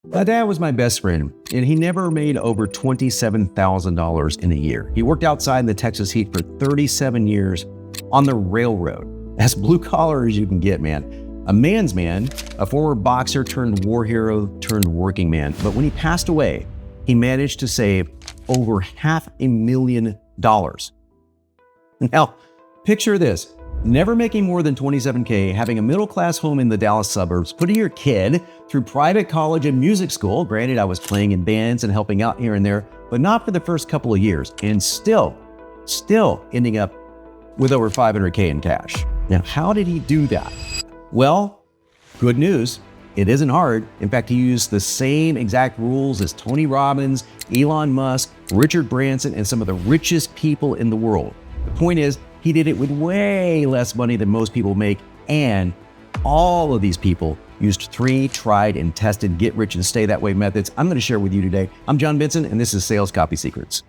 My dad was my best friend, and he never made over $27,000 in a year. He worked outside in the Texas heat for 37 years on the railroad. As blue collar as you can get, man. A man's man, a former boxer turned war hero turned working man. But when he passed away, he managed to save over $500,000. Now, picture this. Never making more than $27K, having a middle-class home in the Dallas suburbs, putting your kid through private college and music school. Granted, I was playing in bands and helping out here and there, but not for the first couple of years, and still ending up with over $500K in cash. Now, how did he do that? Well, good news. It isn't hard. In fact, he used the same exact rules as Tony Robbins, Elon Musk, Richard Branson, and some of the richest people in the world. The point is, he did it with way less money than most people make, and all of these people used 3 tried and tested get rich and stay that way methods I'm going to share with you today. I'm Jon Benson, and this is Sales Copy Secrets.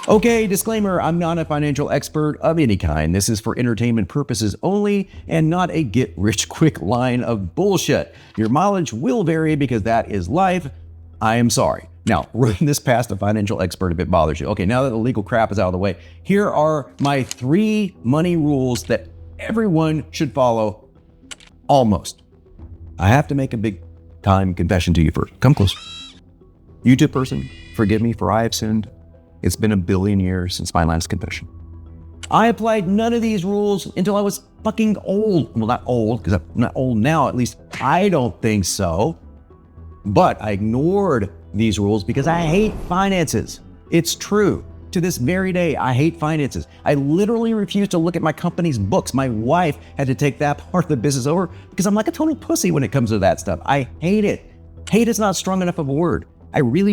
Okay, disclaimer, I'm not a financial expert of any kind. This is for entertainment purposes only and not a get-rich-quick line of bullshit. Your mileage will vary because that is life. I am sorry. Now, run this past a financial expert if it bothers you. Okay, now that the legal crap is out of the way, here are my 3 money rules that everyone should follow, almost. I have to make a big time confession to you first. Come closer. YouTube person, forgive me for I have sinned. It's been 1 billion years since my last confession. I applied none of these rules until I was fucking old. Well, not old, because I'm not old now, at least I don't think so. But I ignored these rules because I hate finances. It's true. To this very day, I hate finances. I literally refuse to look at my company's books. My wife had to take that part of the business over because I'm like a total pussy when it comes to that stuff. I hate it. Hate is not strong enough of a word. I really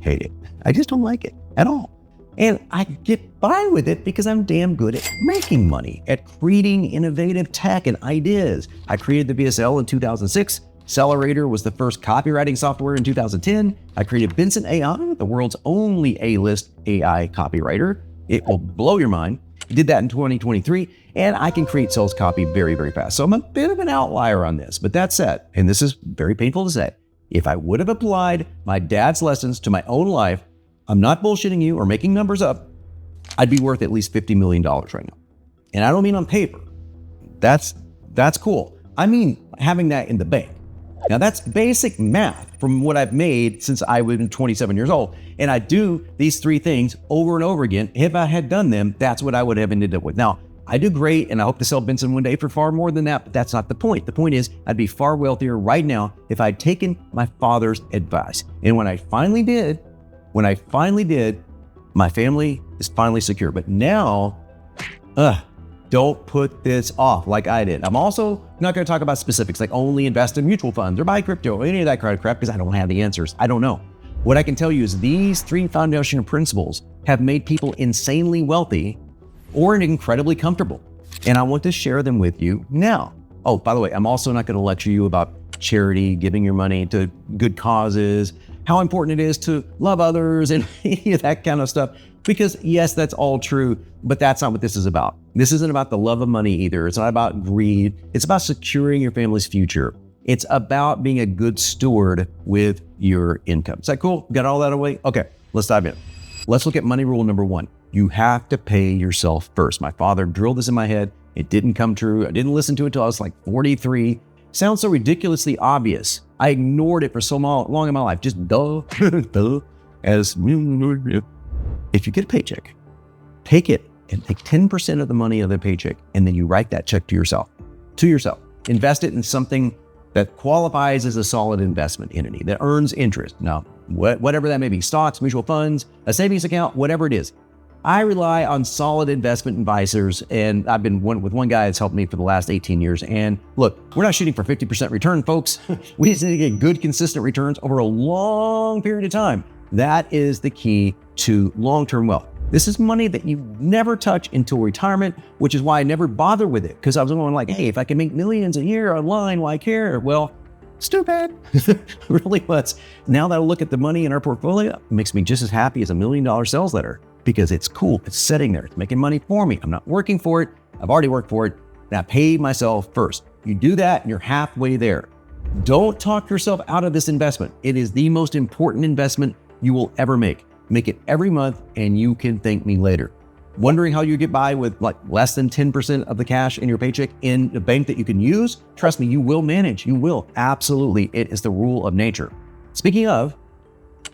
hate it. I just don't like it at all. And I get by with it because I'm damn good at making money, at creating innovative tech and ideas. I created the BSL in 2006. Accelerator was the first copywriting software in 2010. I created BNSN.AI, the world's only A-list AI copywriter. It will blow your mind. I did that in 2023, and I can create sales copy very fast. So I'm a bit of an outlier on this, but that said, and this is very painful to say, if I would have applied my dad's lessons to my own life, I'm not bullshitting you or making numbers up, I'd be worth at least $50 million right now. And I don't mean on paper. That's cool. I mean having that in the bank. Now that's basic math from what I've made since I was 27 years old. And I do these 3 things over and over again. If I had done them, that's what I would have ended up with. Now, I do great and I hope to sell Benson one day for far more than that, but that's not the point. The point is I'd be far wealthier right now if I'd taken my father's advice. And when I finally did, my family is finally secure. But now, don't put this off like I did. I'm also not going to talk about specifics like only invest in mutual funds or buy crypto or any of that kind of crap because I don't have the answers. I don't know. What I can tell you is these 3 foundational principles have made people insanely wealthy or incredibly comfortable. And I want to share them with you now. Oh, by the way, I'm also not going to lecture you about charity, giving your money to good causes, how important it is to love others and any of that kind of stuff. Because yes, that's all true, but that's not what this is about. This isn't about the love of money either. It's not about greed. It's about securing your family's future. It's about being a good steward with your income. Is that cool? Got all that away? Okay, let's dive in. Let's look at money rule number 1. You have to pay yourself first. My father drilled this in my head. It didn't come true. I didn't listen to it until I was like 43. Sounds so ridiculously obvious. I ignored it for so long in my life. Just as if you get a paycheck, take it and take 10% of the money of the paycheck, and then you write that check to yourself. Invest it in something that qualifies as a solid investment entity that earns interest. Now, whatever that may be, stocks, mutual funds, a savings account, whatever it is. I rely on solid investment advisors, and I've been with one guy that's helped me for the last 18 years. And look, we're not shooting for 50% return, folks. We just need to get good, consistent returns over a long period of time. That is the key to long-term wealth. This is money that you never touch until retirement, which is why I never bother with it. Because I was going like, hey, if I can make millions a year online, why care? Well, stupid. Really was. Now that I look at the money in our portfolio, it makes me just as happy as $1 million sales letter because it's cool. It's sitting there. It's making money for me. I'm not working for it. I've already worked for it. Now pay myself first. You do that and you're halfway there. Don't talk yourself out of this investment. It is the most important investment you will ever make. Make it every month and you can thank me later. Wondering how you get by with like less than 10% of the cash in your paycheck in a bank that you can use? Trust me, you will manage. You will. Absolutely. It is the rule of nature. Speaking of,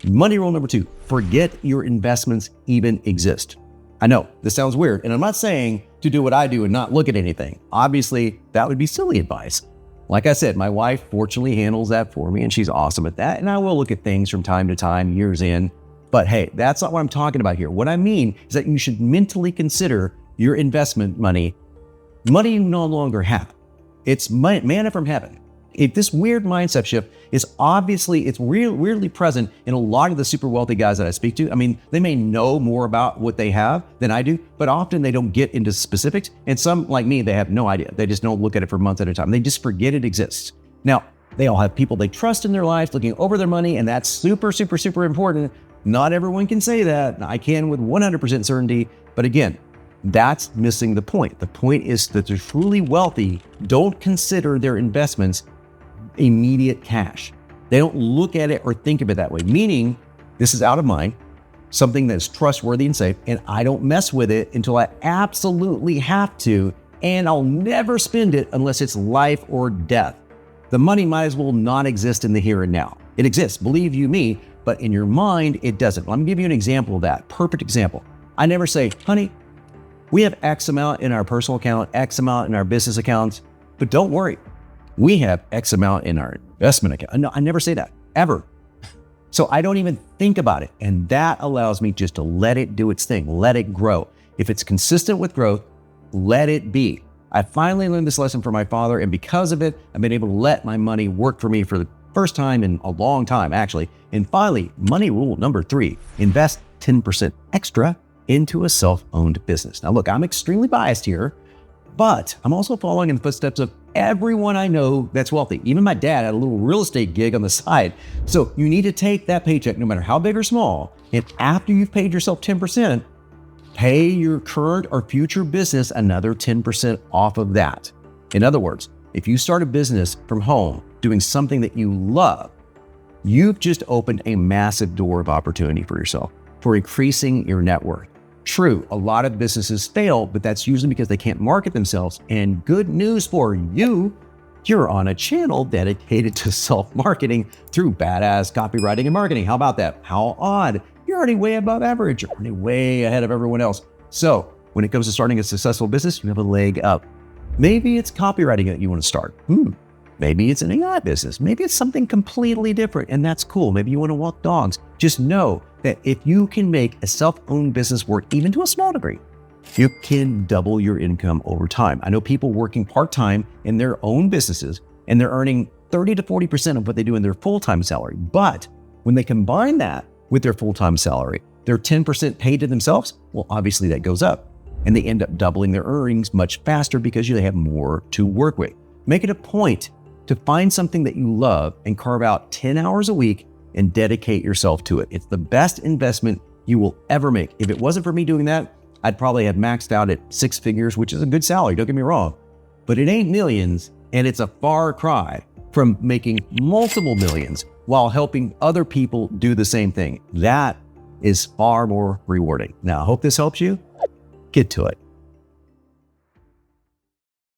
money rule number 2, forget your investments even exist. I know this sounds weird, and I'm not saying to do what I do and not look at anything. Obviously, that would be silly advice. Like I said, my wife fortunately handles that for me, and she's awesome at that. And I will look at things from time to time, years in. But hey, that's not what I'm talking about here. What I mean is that you should mentally consider your investment money you no longer have. It's manna from heaven. If this weird mindset shift is obviously, it's weirdly present in a lot of the super wealthy guys that I speak to. I mean, they may know more about what they have than I do, but often they don't get into specifics. And some, like me, they have no idea. They just don't look at it for months at a time. They just forget it exists. Now, they all have people they trust in their lives looking over their money, and that's super, super, super important. Not everyone can say that. I can with 100% certainty. But again, that's missing the point. The point is that the truly wealthy don't consider their investments immediate cash. They don't look at it or think of it that way, meaning this is out of mind, something that's trustworthy and safe, and I don't mess with it until I absolutely have to, and I'll never spend it unless it's life or death. The money might as well not exist in the here and now. It exists, believe you me, but in your mind, it doesn't. Let me give you an example of that. Perfect example. I never say, honey, we have X amount in our personal account, X amount in our business accounts, but don't worry, we have X amount in our investment account. No, I never say that, ever. So I don't even think about it. And that allows me just to let it do its thing, let it grow. If it's consistent with growth, let it be. I finally learned this lesson from my father, and because of it, I've been able to let my money work for me for the first time in a long time, actually. And finally, money rule number 3, invest 10% extra into a self-owned business. Now look, I'm extremely biased here, but I'm also following in the footsteps of everyone I know that's wealthy. Even my dad had a little real estate gig on the side. So you need to take that paycheck, no matter how big or small, and after you've paid yourself 10%, pay your current or future business another 10% off of that. In other words, if you start a business from home doing something that you love, you've just opened a massive door of opportunity for yourself for increasing your net worth. True, a lot of businesses fail, but that's usually because they can't market themselves. And good news for you, you're on a channel dedicated to self-marketing through badass copywriting and marketing. How about that? How odd. You're already way above average. You're already way ahead of everyone else. So when it comes to starting a successful business, you have a leg up. Maybe it's copywriting that you want to start. Maybe it's an AI business. Maybe it's something completely different, and that's cool. Maybe you want to walk dogs. Just know that if you can make a self-owned business work even to a small degree, you can double your income over time. I know people working part-time in their own businesses, and they're earning 30 to 40% of what they do in their full-time salary. But when they combine that with their full-time salary, their 10% paid to themselves, well, obviously that goes up, and they end up doubling their earnings much faster because they have more to work with. Make it a point to find something that you love and carve out 10 hours a week and dedicate yourself to it. It's the best investment you will ever make. If it wasn't for me doing that, I'd probably have maxed out at 6 figures, which is a good salary, don't get me wrong, but it ain't millions, and it's a far cry from making multiple millions while helping other people do the same thing. That is far more rewarding. Now, I hope this helps you. Get to it.